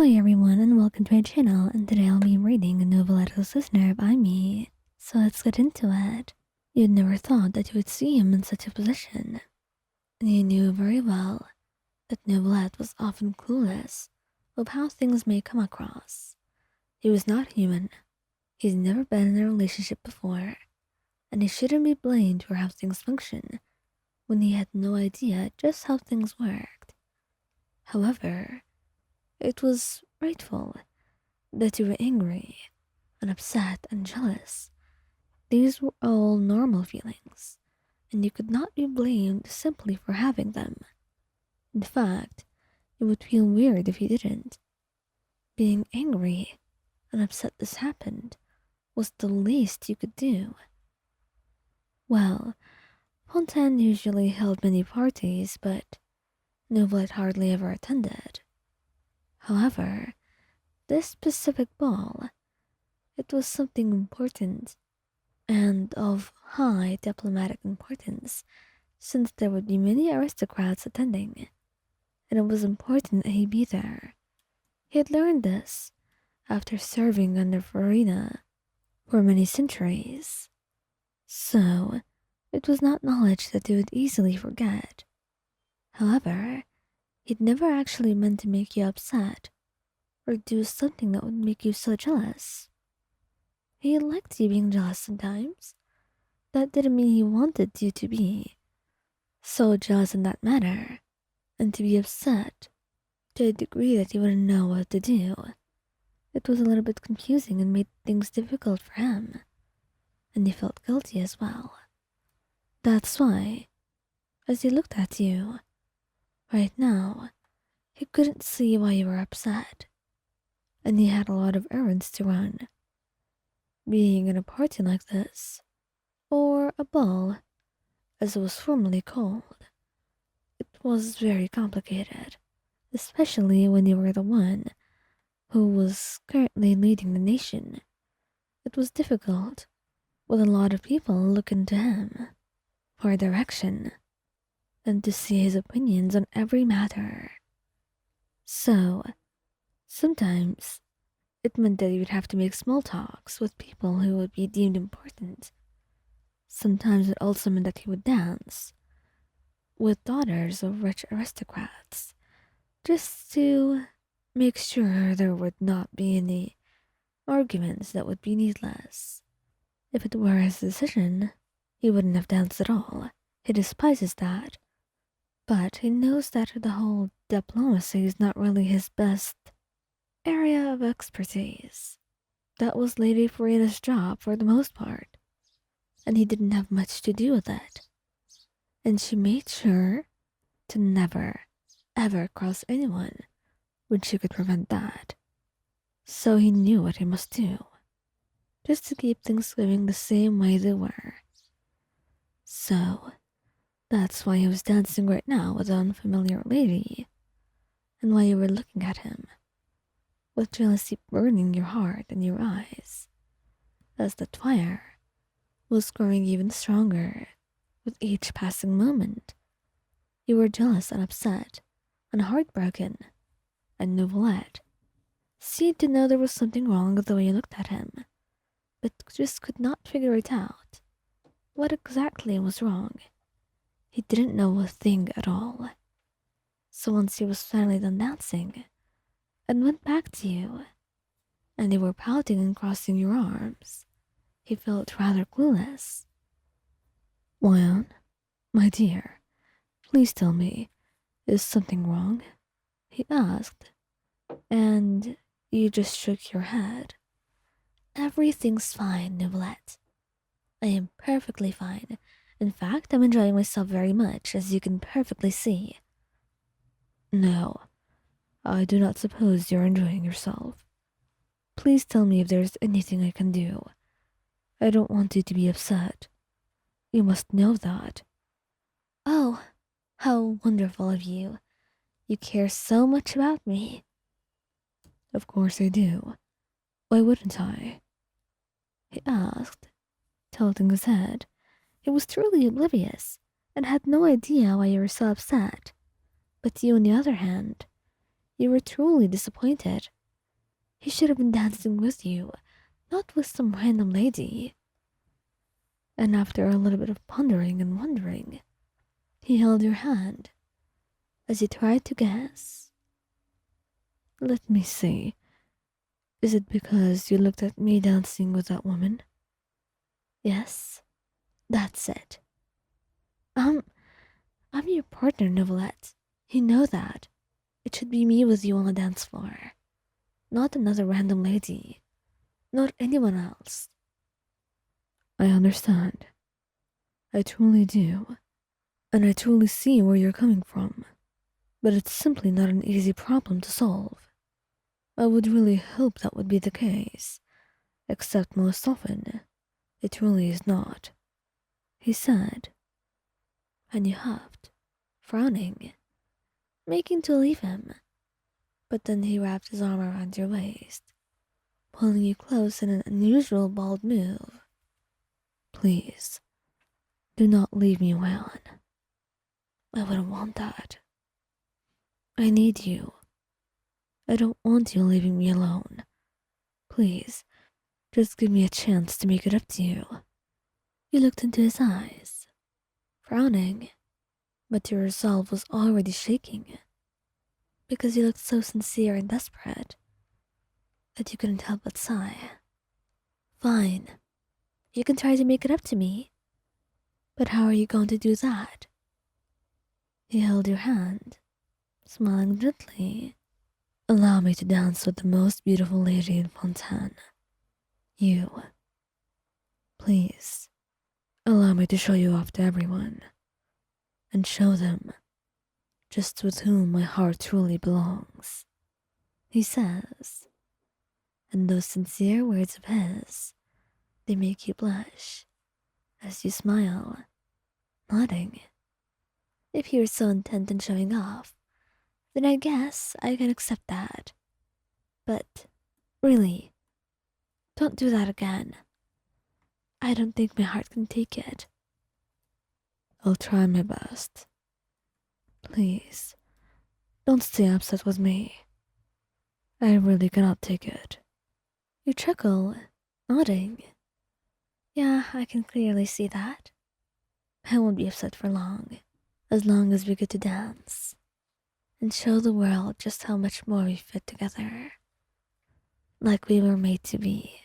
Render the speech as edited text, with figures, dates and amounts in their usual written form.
Hi everyone and welcome to my channel, and today I'll be reading a Nouvillette Listener by me. So let's get into it. You'd never thought that you would see him in such a position. And you knew very well that Nouvillette was often clueless of how things may come across. He was not human. He's never been in a relationship before, and he shouldn't be blamed for how things function when he had no idea just how things worked. However, it was rightful that you were angry and upset and jealous. These were all normal feelings, and you could not be blamed simply for having them. In fact, it would feel weird if you didn't. Being angry and upset this happened was the least you could do. Well, Fontaine usually held many parties, but Nouvillette hardly ever attended. However, this specific ball, it was something important and of high diplomatic importance, since there would be many aristocrats attending, and it was important that he be there. He had learned this after serving under Farina for many centuries, so it was not knowledge that he would easily forget. However, he'd never actually meant to make you upset or do something that would make you so jealous. He liked you being jealous sometimes. That didn't mean he wanted you to be so jealous in that manner, and to be upset to a degree that you wouldn't know what to do. It was a little bit confusing and made things difficult for him, and he felt guilty as well. That's why, as he looked at you, right now, he couldn't see why you were upset, and he had a lot of errands to run. Being in a party like this, or a ball, as it was formerly called, it was very complicated, especially when you were the one who was currently leading the nation. It was difficult, with a lot of people looking to him for direction and to see his opinions on every matter. So, sometimes it meant that you would have to make small talks with people who would be deemed important. Sometimes it also meant that he would dance with daughters of rich aristocrats, just to make sure there would not be any arguments that would be needless. If it were his decision, he wouldn't have danced at all. He despises that. But he knows that the whole diplomacy is not really his best area of expertise. That was Lady Farina's job for the most part, and he didn't have much to do with it. And she made sure to never, ever cross anyone when she could prevent that. So he knew what he must do, just to keep things going the same way they were. So, that's why he was dancing right now with an unfamiliar lady, and why you were looking at him, with jealousy burning your heart and your eyes, as that fire was growing even stronger with each passing moment. You were jealous and upset and heartbroken, and Nouvillette seemed to know there was something wrong with the way you looked at him, but just could not figure it out. What exactly was wrong? He didn't know a thing at all. So once he was finally done dancing and went back to you, and you were pouting and crossing your arms, he felt rather clueless. "Lion, my dear, please tell me, is something wrong?" he asked, and you just shook your head. "Everything's fine, Nouvillette. I am perfectly fine. In fact, I'm enjoying myself very much, as you can perfectly see." "No, I do not suppose you're enjoying yourself. Please tell me if there's anything I can do. I don't want you to be upset. You must know that." "Oh, how wonderful of you. You care so much about me." "Of course I do. Why wouldn't I?" he asked, tilting his head. He was truly oblivious and had no idea why you were so upset. But you, on the other hand, You were truly disappointed. He should have been dancing with you, not with some random lady. And after a little bit of pondering and wondering, he held your hand as you tried to guess. Let me see. Is it because you looked at me dancing with that woman? Yes, that's it. Um, I'm your partner, Neuvillette. You know that. It should be me with you on the dance floor, not another random lady, not anyone else. I understand. I truly do. And I truly see where you're coming from. But it's simply not an easy problem to solve. I would really hope that would be the case, except most often, it really is not, he said. And you huffed, frowning, making to leave him. But then he wrapped his arm around your waist, pulling you close in an unusual bold move. Please, do not leave me, Waylon. I wouldn't want that. I need you. I don't want you leaving me alone. Please, just give me a chance to make it up to you. You looked into his eyes, frowning, but your resolve was already shaking, because you looked so sincere and desperate that you couldn't help but sigh. Fine, you can try to make it up to me, but how are you going to do that? He held your hand, smiling gently. Allow me to dance with the most beautiful lady in Fontaine. You. Please, allow me to show you off to everyone, and show them just with whom my heart truly belongs, he says. And those sincere words of his, they make you blush as you smile, nodding. If you're so intent on showing off, then I guess I can accept that. But really, don't do that again. I don't think my heart can take it. I'll try my best. Please, don't stay upset with me. I really cannot take it. You chuckle, nodding. Yeah, I can clearly see that. I won't be upset for as long as we get to dance and show the world just how much more we fit together. Like we were made to be.